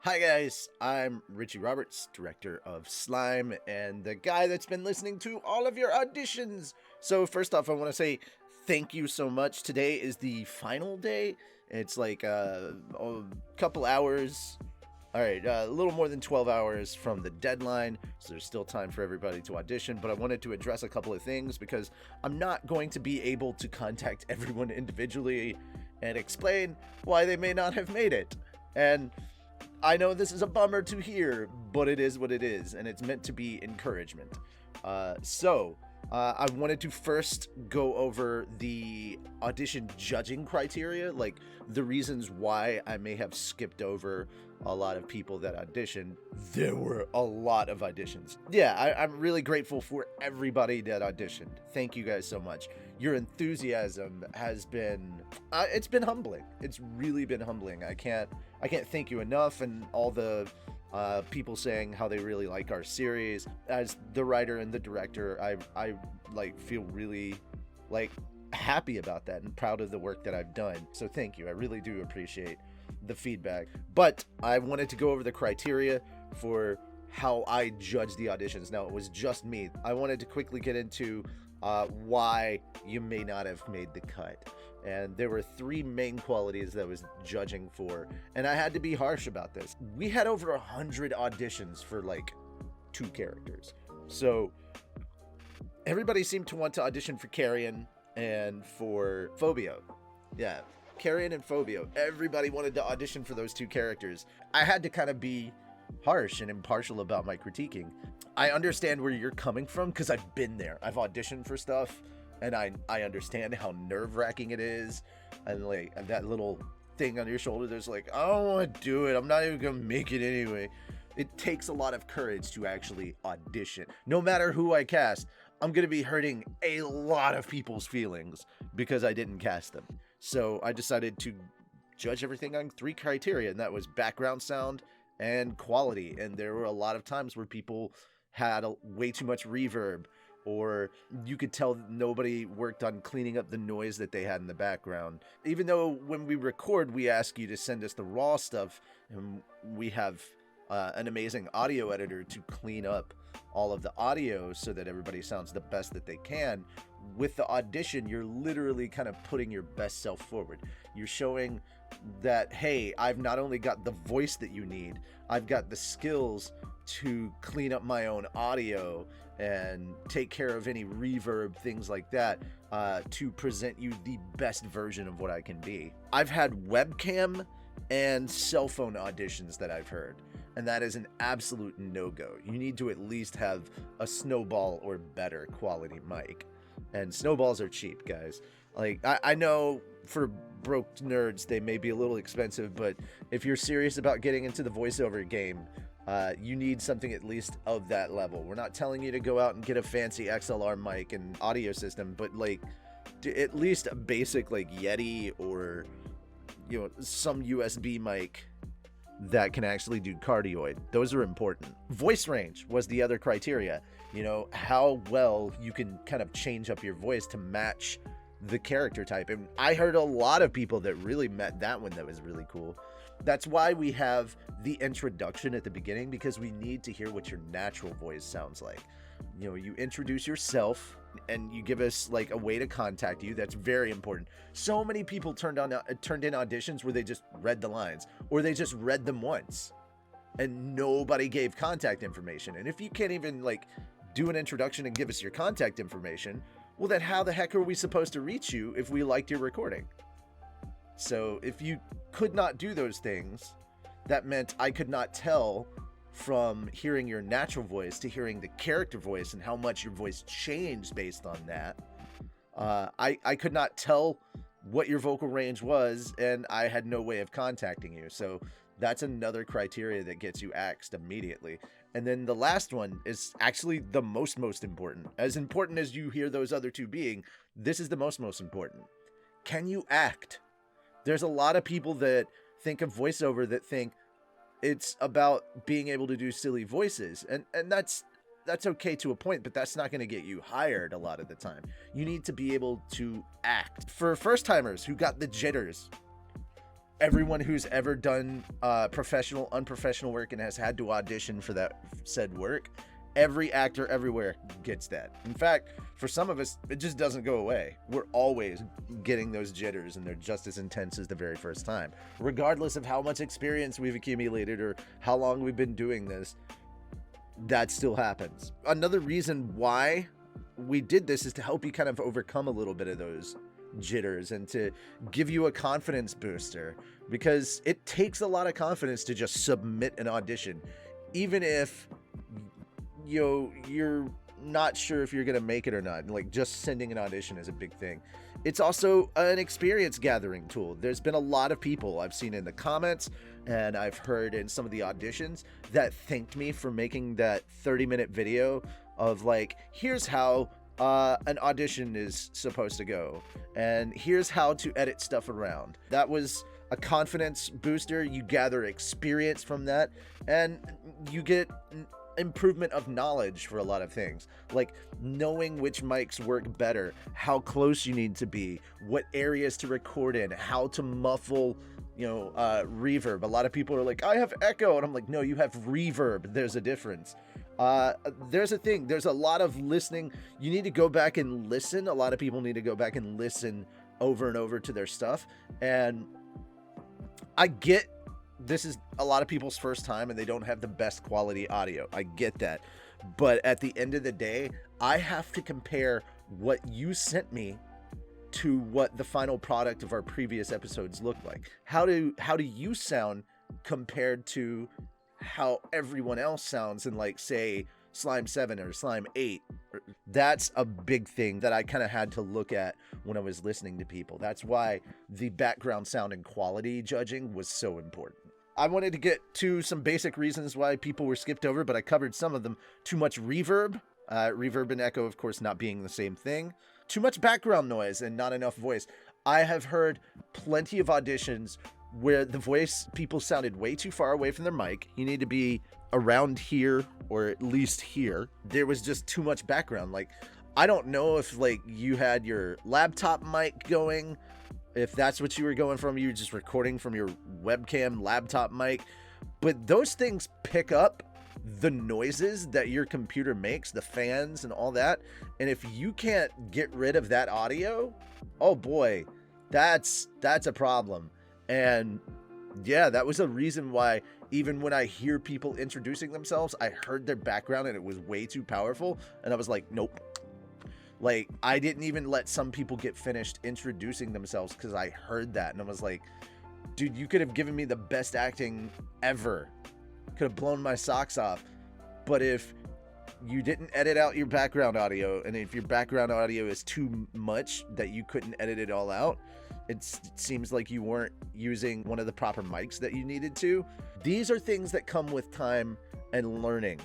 Hi guys, I'm Richie Roberts, director of Slime, and the guy that's been listening to all of your auditions. So first off, I want to say thank you so much. Today is the final day. It's like a couple hours. All right, a little more than 12 hours from the deadline, so there's still time for everybody to audition, but I wanted to address a couple of things because I'm not going to be able to contact everyone individually and explain why they may not have made it. And I know this is a bummer to hear, but it is what it is, and it's meant to be encouragement. I wanted to first go over the audition judging criteria, like the reasons why I may have skipped over a lot of people that auditioned. There were a lot of auditions. Yeah, I'm really grateful for everybody that auditioned. Thank you guys so much. Your enthusiasm has been, it's been humbling. It's really been humbling. I can't thank you enough, and all the people saying how they really like our series. As the writer and the director, I like feel really like happy about that and proud of the work that I've done. So thank you. I really do appreciate the feedback. But I wanted to go over the criteria for how I judge the auditions. Now, it was just me. I wanted to quickly get into why you may not have made the cut. And there were three main qualities that I was judging for, and I had to be harsh about this. We had over 100 auditions for like 2 characters. So everybody seemed to want to audition for Carrion and for Phobio. Yeah, Carrion and Phobio. Everybody wanted to audition for those 2 characters. I had to kind of be harsh and impartial about my critiquing. I understand where you're coming from because I've been there. I've auditioned for stuff, and I understand how nerve-wracking it is, and like that little thing on your shoulder there's like, I don't want to do it, I'm not even gonna make it anyway. It takes a lot of courage to actually audition. No matter who I cast, I'm gonna be hurting a lot of people's feelings because I didn't cast them. So I decided to judge everything on 3 criteria, and that was background sound and quality. And there were a lot of times where people had way too much reverb, or you could tell nobody worked on cleaning up the noise that they had in the background. Even though when we record, we ask you to send us the raw stuff, and we have an amazing audio editor to clean up all of the audio so that everybody sounds the best that they can. With the audition, you're literally kind of putting your best self forward. You're showing that, hey, I've not only got the voice that you need, I've got the skills to clean up my own audio and take care of any reverb, things like that, to present you the best version of what I can be. I've had webcam and cell phone auditions that I've heard, and that is an absolute no-go. You need to at least have a Snowball or better quality mic. And Snowballs are cheap, guys. Like, I know for broke nerds they may be a little expensive, but if you're serious about getting into the voiceover game, you need something at least of that level. We're not telling you to go out and get a fancy XLR mic and audio system, but like at least a basic like Yeti or some USB mic that can actually do cardioid. Those are important. Voice range was the other criteria. How well you can kind of change up your voice to match the character type. And I heard a lot of people that really met that one that was really cool. That's why we have the introduction at the beginning, because we need to hear what your natural voice sounds like. You introduce yourself and you give us like a way to contact you. That's very important. So many people turned in auditions where they just read the lines, or they just read them once and nobody gave contact information. And if you can't even like do an introduction and give us your contact information, well, then how the heck are we supposed to reach you if we liked your recording? So if you could not do those things, that meant I could not tell from hearing your natural voice to hearing the character voice and how much your voice changed based on that. I could not tell what your vocal range was, and I had no way of contacting you. So that's another criteria that gets you axed immediately. And then the last one is actually the most important. As important as you hear those other 2 being, this is the most important. Can you act? There's a lot of people that think of voiceover that think it's about being able to do silly voices. And that's okay to a point, but that's not going to get you hired a lot of the time. You need to be able to act. For first timers who got the jitters, everyone who's ever done professional, unprofessional work and has had to audition for that said work, every actor everywhere gets that. In fact, for some of us, it just doesn't go away. We're always getting those jitters, and they're just as intense as the very first time. Regardless of how much experience we've accumulated or how long we've been doing this, that still happens. Another reason why we did this is to help you kind of overcome a little bit of those jitters and to give you a confidence booster, because it takes a lot of confidence to just submit an audition, even if you're not sure if you're gonna make it or not. Like, just sending an audition is a big thing. It's also an experience gathering tool. There's been a lot of people I've seen in the comments and I've heard in some of the auditions that thanked me for making that 30-minute video of like, here's how an audition is supposed to go, and here's how to edit stuff around. That was a confidence booster. You gather experience from that, and you get improvement of knowledge for a lot of things, like knowing which mics work better, how close you need to be, what areas to record in, how to muffle reverb. A lot of people are like, I have echo, and I'm like, no, you have reverb. There's a difference. There's a lot of listening. You need to go back and listen. A lot of people need to go back and listen over and over to their stuff. And I get this is a lot of people's first time and they don't have the best quality audio. I get that. But at the end of the day, I have to compare what you sent me to what the final product of our previous episodes looked like. How do you sound compared to how everyone else sounds in, like, say, Slime 7 or Slime 8? That's a big thing that I kind of had to look at when I was listening to people. That's why the background sound and quality judging was so important. I wanted to get to some basic reasons why people were skipped over, but I covered some of them. Too much reverb. Reverb and echo, of course, not being the same thing. Too much background noise and not enough voice. I have heard plenty of auditions where the voice people sounded way too far away from their mic. You need to be around here or at least here. There was just too much background. Like, I don't know if, like, you had your laptop mic going, if that's what you were going from. You were just recording from your webcam laptop mic, but those things pick up the noises that your computer makes, the fans and all that. And if you can't get rid of that audio, oh boy, that's a problem. And yeah, that was a reason why even when I hear people introducing themselves, I heard their background and it was way too powerful. And I was like, nope. Like, I didn't even let some people get finished introducing themselves because I heard that. And I was like, dude, you could have given me the best acting ever. Could have blown my socks off. But if you didn't edit out your background audio, and if your background audio is too much that you couldn't edit it all out, it seems like you weren't using one of the proper mics that you needed to. These are things that come with time and learning.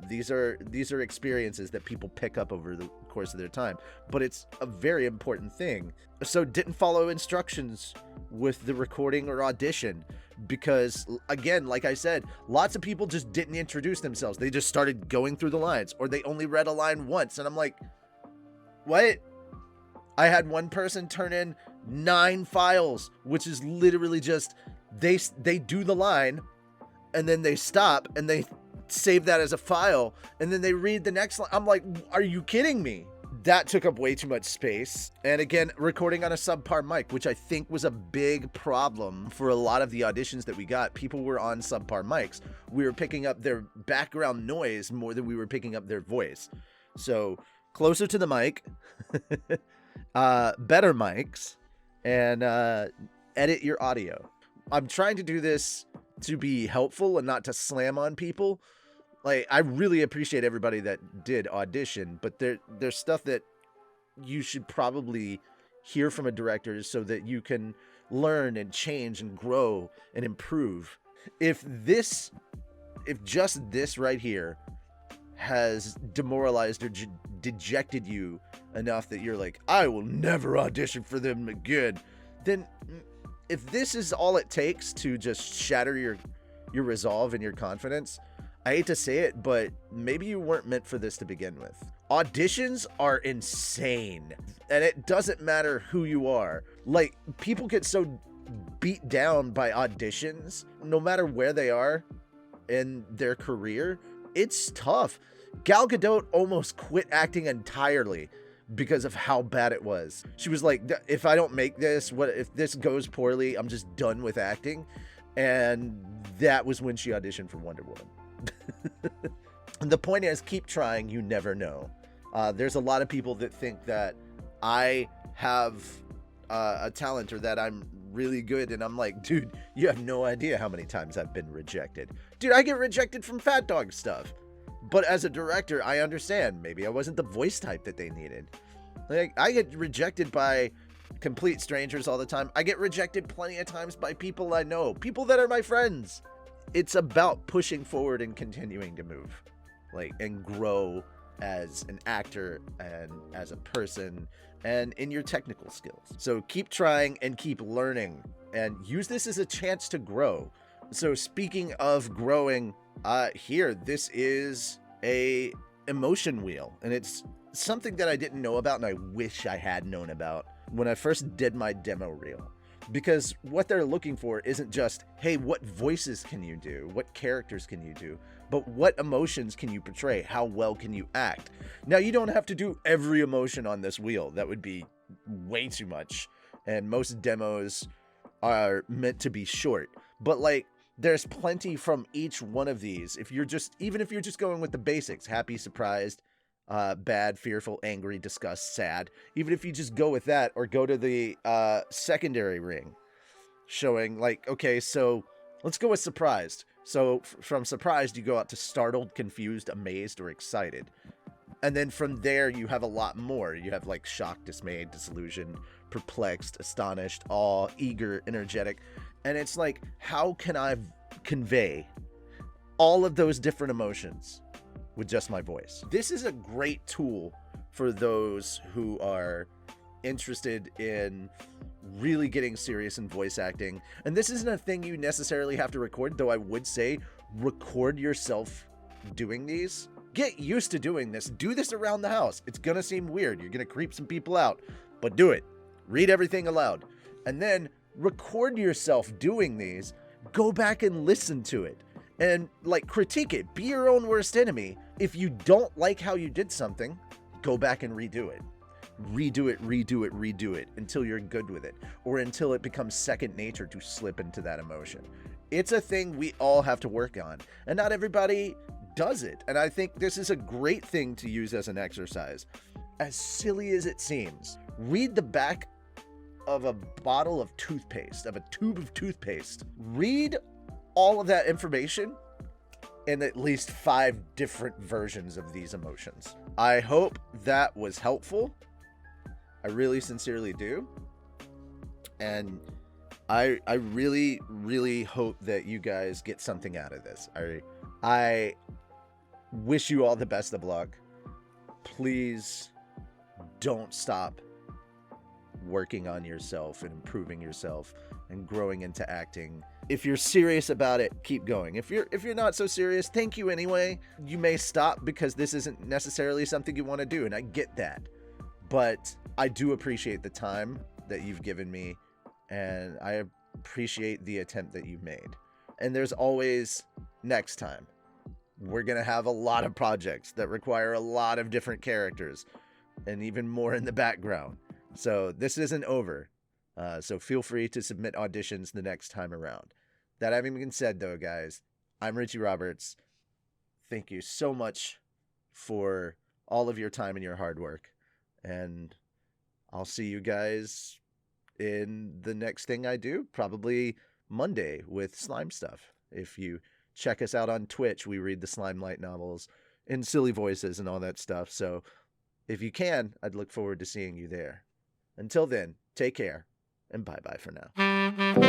These are experiences that people pick up over the course of their time, but it's a very important thing. So didn't follow instructions with the recording or audition, because again, like I said, lots of people just didn't introduce themselves. They just started going through the lines, or they only read a line once. And I'm like, what? I had one person turn in 9 files, which is literally just, they do the line and then they stop and they save that as a file and then they read the next line. I'm like, are you kidding me? That took up way too much space. And again, recording on a subpar mic, which I think was a big problem for a lot of the auditions that we got. People were on subpar mics. We were picking up their background noise more than we were picking up their voice. So closer to the mic, better mics, and edit your audio. I'm trying to do this to be helpful and not to slam on people. Like, I really appreciate everybody that did audition, but there's stuff that you should probably hear from a director so that you can learn and change and grow and improve. If just this right here has demoralized or dejected you enough that you're like, I will never audition for them again, then if this is all it takes to just shatter your resolve and your confidence, I hate to say it, but maybe you weren't meant for this to begin with. Auditions are insane, and it doesn't matter who you are. Like, people get so beat down by auditions, no matter where they are in their career. It's tough. Gal Gadot almost quit acting entirely because of how bad it was. She was like, if I don't make this, what if this goes poorly, I'm just done with acting. And that was when she auditioned for Wonder Woman. The point is, keep trying, you never know. There's a lot of people that think that I have a talent or that I'm really good, and I'm like, dude, you have no idea how many times I've been rejected. Dude, I get rejected from Fat Dog stuff. But as a director, I understand. Maybe I wasn't the voice type that they needed. Like, I get rejected by complete strangers all the time. I get rejected plenty of times by people I know, people that are my friends. It's about pushing forward and continuing to move, like, and grow as an actor and as a person and in your technical skills. So keep trying and keep learning and use this as a chance to grow. So speaking of growing, here, this is a emotion wheel, and it's something that I didn't know about and I wish I had known about when I first did my demo reel. Because what they're looking for isn't just, hey, what voices can you do? What characters can you do? But what emotions can you portray? How well can you act? Now, you don't have to do every emotion on this wheel. That would be way too much. And most demos are meant to be short. But, like, there's plenty from each one of these. Even if you're just going with the basics, happy, surprised, bad, fearful, angry, disgust, sad. Even if you just go with that, or go to the secondary ring, showing like, okay, so let's go with surprised. So from surprised, you go out to startled, confused, amazed, or excited. And then from there, you have a lot more. You have like shocked, dismayed, disillusioned, perplexed, astonished, awe, eager, energetic. And it's like, how can I convey all of those different emotions with just my voice? This is a great tool for those who are interested in really getting serious in voice acting. And this isn't a thing you necessarily have to record, though I would say record yourself doing these. Get used to doing this. Do this around the house. It's gonna seem weird. You're gonna creep some people out, but do it. Read everything aloud. And then record yourself doing these. Go back and listen to it. And like, critique it. Be your own worst enemy. If you don't like how you did something, go back and redo it. Redo it, redo it, redo it until you're good with it, or until it becomes second nature to slip into that emotion. It's a thing we all have to work on, and not everybody does it. And I think this is a great thing to use as an exercise. As silly as it seems, read the back of a bottle of toothpaste, of a tube of toothpaste. Read all of that information in at least 5 different versions of these emotions. I hope that was helpful. I really sincerely do. And I really, really hope that you guys get something out of this. I wish you all the best of luck. Please don't stop working on yourself and improving yourself and growing into acting. If you're serious about it, keep going. If you're not so serious, thank you anyway. You may stop because this isn't necessarily something you want to do, and I get that. But I do appreciate the time that you've given me, and I appreciate the attempt that you've made. And there's always next time. We're going to have a lot of projects that require a lot of different characters and even more in the background. So this isn't over. So feel free to submit auditions the next time around. That having been said, though, guys, I'm Richie Roberts. Thank you so much for all of your time and your hard work. And I'll see you guys in the next thing I do, probably Monday with Slime Stuff. If you check us out on Twitch, we read the Slime Light novels in silly voices and all that stuff. So if you can, I'd look forward to seeing you there. Until then, take care, and bye-bye for now.